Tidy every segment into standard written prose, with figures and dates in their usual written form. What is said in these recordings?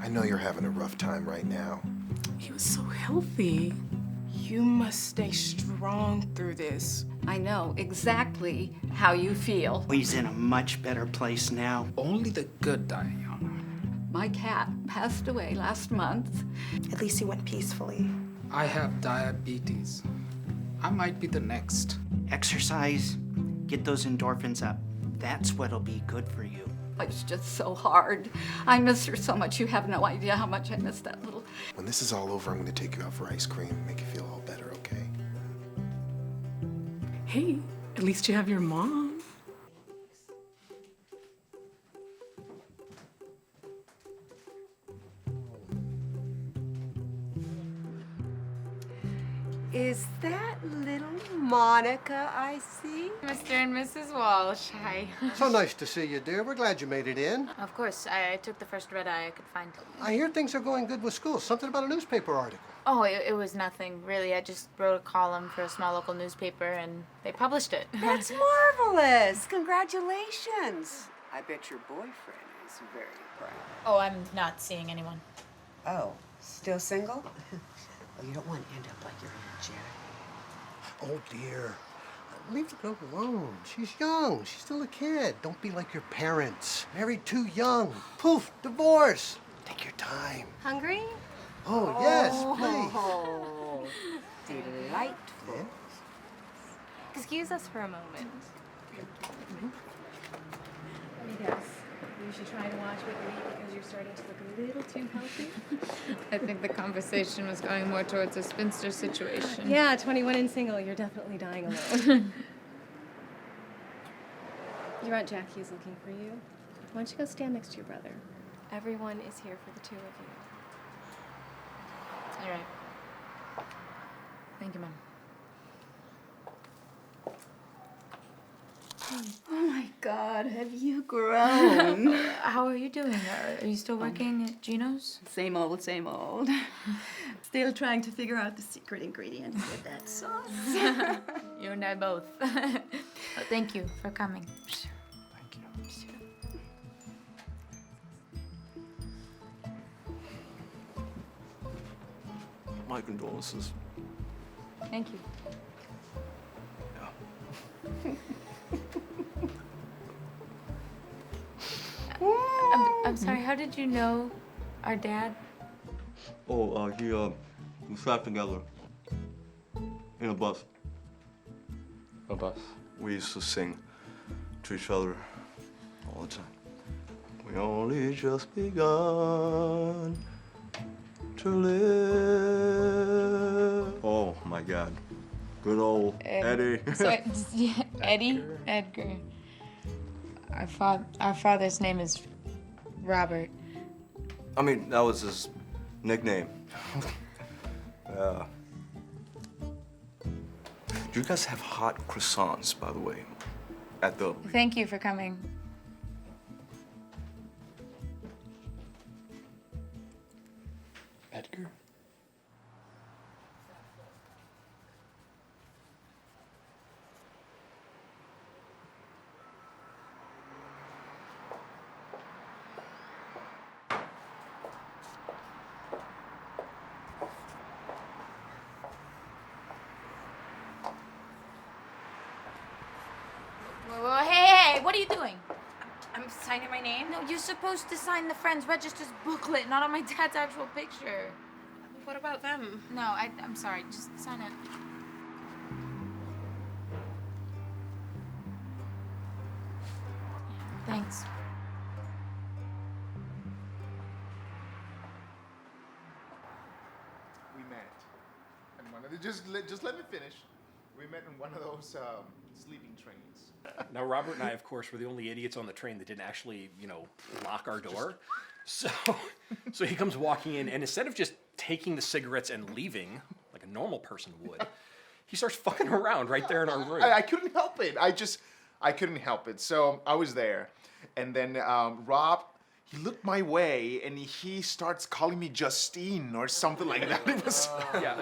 I know you're having a rough time right now. He was so healthy. You must stay strong through this. I know exactly how you feel. He's in a much better place now. Only the good die young. My cat passed away last month. At least he went peacefully. I have diabetes. I might be the next. Exercise, get those endorphins up. That's what'll be good for you. It's just so hard. I miss her so much. You have no idea how much I miss that little... When this is all over, I'm gonna take you out for ice cream, make you feel all better, okay? Hey, at least you have your mom. Is that little Monica I see? Mr. and Mrs. Walsh, hi. So nice to see you, dear. We're glad you made it in. Of course, I took the first red eye I could find. I hear things are going good with school. Something about a newspaper article. Oh, it was nothing, really. I just wrote a column for a small local newspaper, and they published it. That's marvelous. Congratulations. I bet your boyfriend is very proud. Oh, I'm not seeing anyone. Oh, still single? Well, you don't want to end up like your Aunt Jerry. Oh, dear. Leave the girl alone. She's young. She's still a kid. Don't be like your parents. Married too young. Poof, divorce. Take your time. Hungry? Oh, yes, please. Oh, delightful. Excuse us for a moment. Let me guess. You should try to watch what you eat because you're starting to look a little too healthy. I think the conversation was going more towards a spinster situation. Yeah, 21 and single. You're definitely dying alone. Your Aunt Jackie is looking for you. Why don't you go stand next to your brother? Everyone is here for the two of you. All right. Thank you, Mom. Oh my God, have you grown? How are you doing? Are you still working at Gino's? Same old, same old. Still trying to figure out the secret ingredients with that sauce. You and I both. Well, thank you for coming. Thank you. My condolences. Thank you. I'm sorry, how did you know our dad? Oh, we sat together in a bus. A bus. We used to sing to each other all the time. We only just begun to live. Oh my God. Good old Eddie. Yeah, Eddie? Edgar. Our father's name is Robert. I mean, that was his nickname. Yeah. Do you guys have hot croissants, by the way? At the... Thank you for coming. Edgar? Whoa, hey, what are you doing? I'm signing my name. No, you're supposed to sign the Friends Register's booklet, not on my dad's actual picture. What about them? No, I'm sorry, just sign it. Thanks. We met in one of the, just let me finish. We met in one of those sleeping trains. Now, Robert and I, of course, were the only idiots on the train that didn't actually, lock our door. So he comes walking in, and instead of just taking the cigarettes and leaving, like a normal person would, he starts fucking around right there in our room. I couldn't help it. I couldn't help it. So I was there. And then Rob, he looked my way, and he starts calling me Justine or something like that. It was... Yeah,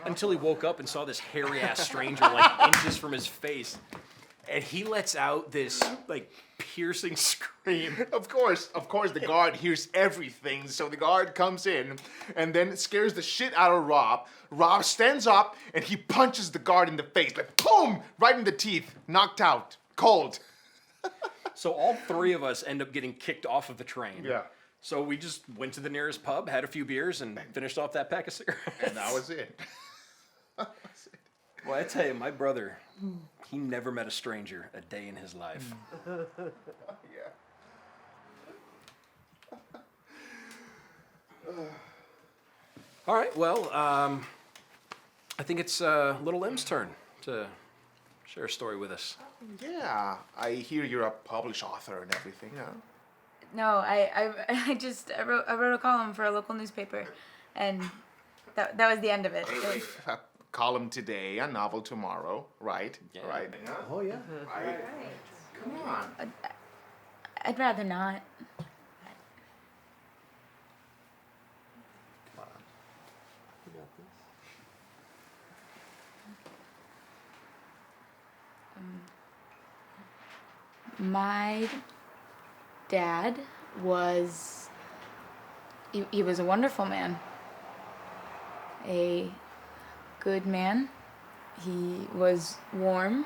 until he woke up and saw this hairy-ass stranger, like, inches from his face. And he lets out this, like, piercing scream. Of course, the guard hears everything, so the guard comes in and then scares the shit out of Rob. Rob stands up and he punches the guard in the face, like boom, right in the teeth, knocked out, cold. So all three of us end up getting kicked off of the train. Yeah. So we just went to the nearest pub, had a few beers, and finished off that pack of cigarettes. And that was it. Well, I tell you, my brother, he never met a stranger a day in his life. All right, well, I think it's Little M's turn to share a story with us. Yeah, I hear you're a published author and everything, huh? No, I wrote a column for a local newspaper, and that was the end of it. A column today, a novel tomorrow, right? Yeah. Right. Oh, yeah. Right. Come on. I'd rather not. My dad was, he was a wonderful man, a good man. He was warm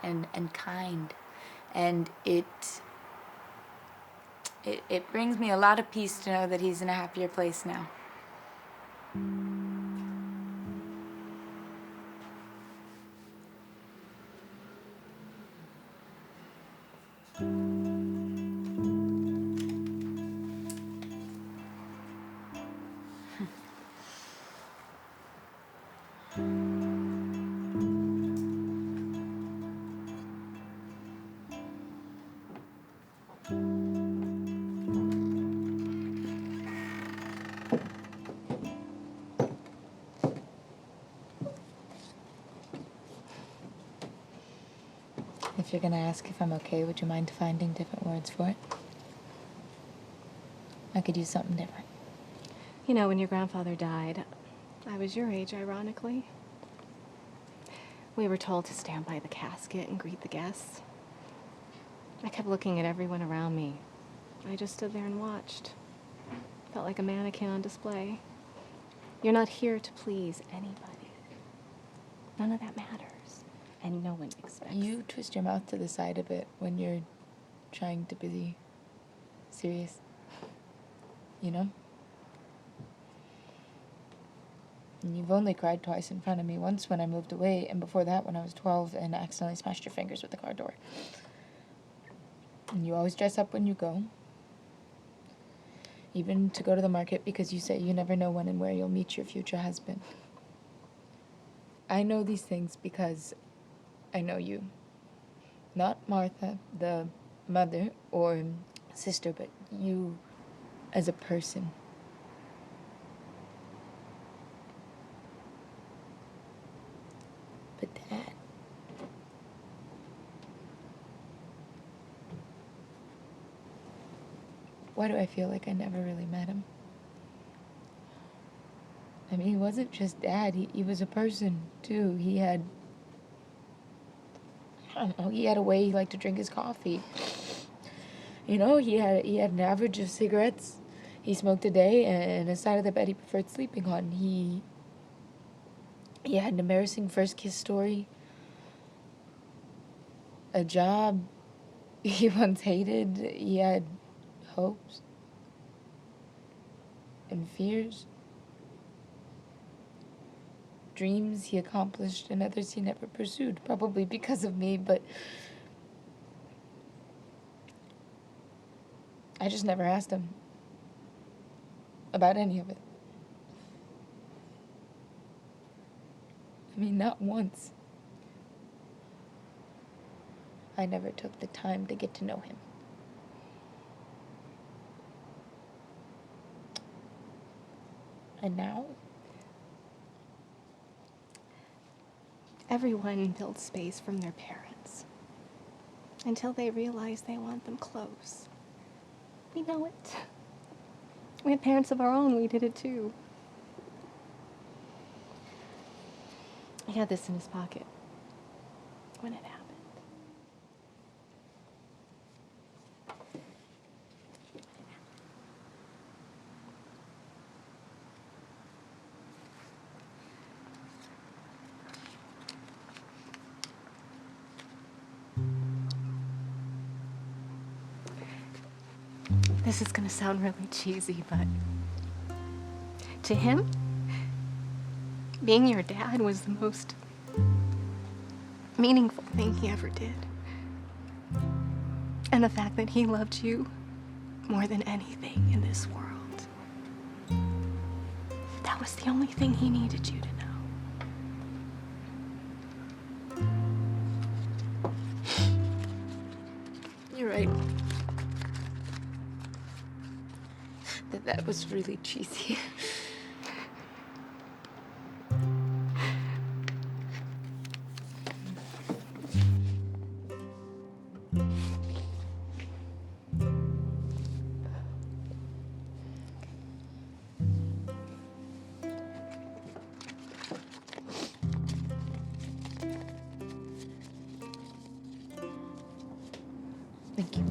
and kind, and it brings me a lot of peace to know that he's in a happier place now. If you're gonna ask if I'm okay, would you mind finding different words for it? I could use something different. You know, when your grandfather died, I was your age, ironically. We were told to stand by the casket and greet the guests. I kept looking at everyone around me. I just stood there and watched. Felt like a mannequin on display. You're not here to please anybody. None of that matters. And no one expects. You twist your mouth to the side a bit when you're trying to be serious. You know? And you've only cried twice in front of me. Once when I moved away, and before that when I was 12 and accidentally smashed your fingers with the car door. And you always dress up when you go. Even to go to the market, because you say you never know when and where you'll meet your future husband. I know these things because I know you. Not Martha, the mother or sister, but you as a person. But Dad. Why do I feel like I never really met him? I mean, he wasn't just Dad, he was a person, too. He had, I don't know, he had a way he liked to drink his coffee. You know, he had an average of cigarettes he smoked a day and a side of the bed he preferred sleeping on. He had an embarrassing first kiss story, a job he once hated. He had hopes and fears, dreams he accomplished and others he never pursued, probably because of me, but I just never asked him about any of it. I mean, not once. I never took the time to get to know him. And now? Everyone builds space from their parents until they realize they want them close. We know it. We had parents of our own, we did it too. He had this in his pocket when it happened. This is gonna sound really cheesy, but to him, being your dad was the most meaningful thing he ever did. And the fact that he loved you more than anything in this world, that was the only thing he needed you to know. You're right. That was really cheesy. Thank you.